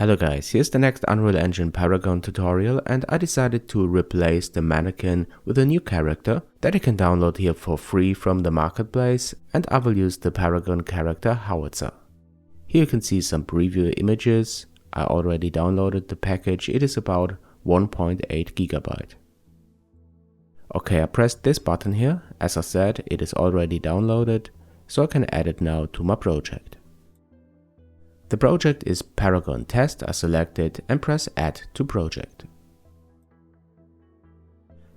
Hello guys, here's the next Unreal Engine Paragon tutorial, and I decided to replace the Mannequin with a new character that you can download here for free from the marketplace, and I will use the Paragon character Howitzer. Here you can see some preview images. I already downloaded the package. It is about 1.8 GB. Okay, I pressed this button here. As I said, it is already downloaded, so I can add it now to my project. The project is Paragon Test. I select it and press Add to Project.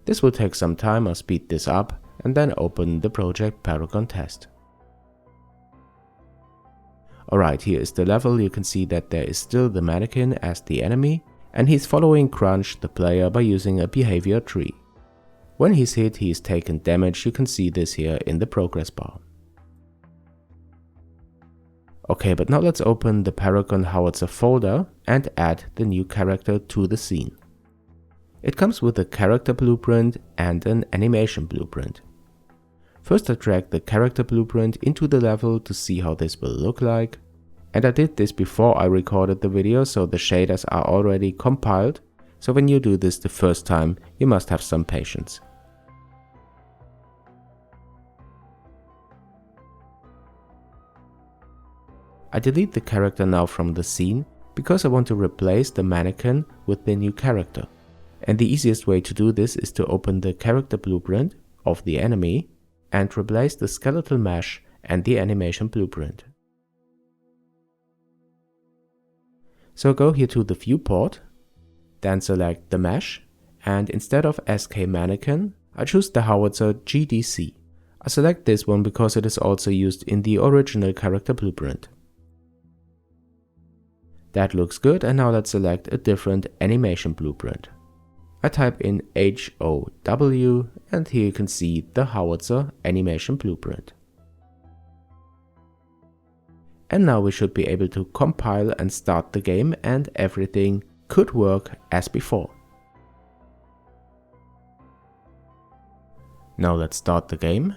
This will take some time. I'll speed this up and then open the project Paragon Test. Alright, here is the level. You can see that there is still the Mannequin as the enemy, and he's following Crunch, the player, by using a behavior tree. When he's hit, he is taken damage. You can see this here in the progress bar. Okay, but now let's open the Paragon Howitzer folder and add the new character to the scene. It comes with a character blueprint and an animation blueprint. First I drag the character blueprint into the level to see how this will look like. And I did this before I recorded the video, so the shaders are already compiled. So when you do this the first time, you must have some patience. I delete the character now from the scene because I want to replace the Mannequin with the new character. And the easiest way to do this is to open the character blueprint of the enemy and replace the skeletal mesh and the animation blueprint. So go here to the viewport, then select the mesh, and instead of SK Mannequin, I choose the Howitzer GDC. I select this one because it is also used in the original character blueprint. That looks good, and now let's select a different animation blueprint. I type in HOW, and here you can see the Howitzer animation blueprint. And now we should be able to compile and start the game, and everything could work as before. Now let's start the game.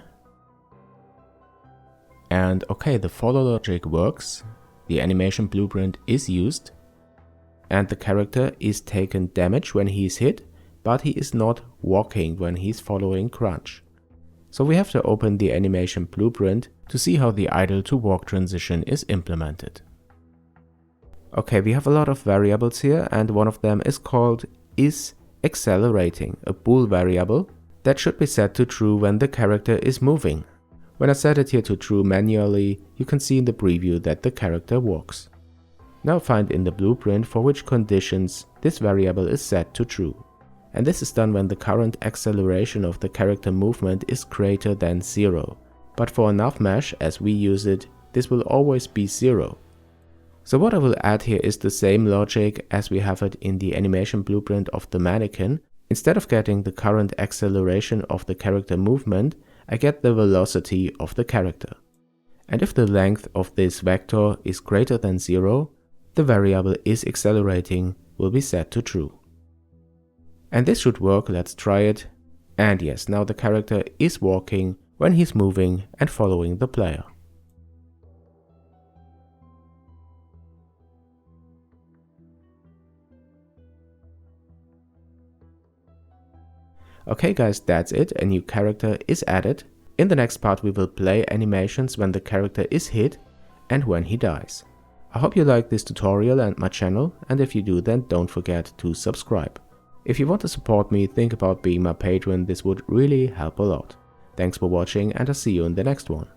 And okay, the follow logic works. The animation blueprint is used, and the character is taken damage when he is hit, but he is not walking when he's following Crunch. So we have to open the animation blueprint to see how the idle to walk transition is implemented. Okay, we have a lot of variables here, and one of them is called isAccelerating, a bool variable that should be set to true when the character is moving. When I set it here to true manually, you can see in the preview that the character walks. Now find in the blueprint for which conditions this variable is set to true. And this is done when the current acceleration of the character movement is greater than 0. But for a nav mesh, as we use it, this will always be 0. So what I will add here is the same logic as we have it in the animation blueprint of the Mannequin. Instead of getting the current acceleration of the character movement, I get the velocity of the character. And if the length of this vector is greater than 0, the variable isAccelerating will be set to true. And this should work. Let's try it. And yes, now the character is walking when he's moving and following the player. Okay guys, that's it. A new character is added. In the next part we will play animations when the character is hit and when he dies. I hope you like this tutorial and my channel, and if you do, then don't forget to subscribe. If you want to support me, think about being my patron. This would really help a lot. Thanks for watching, and I'll see you in the next one.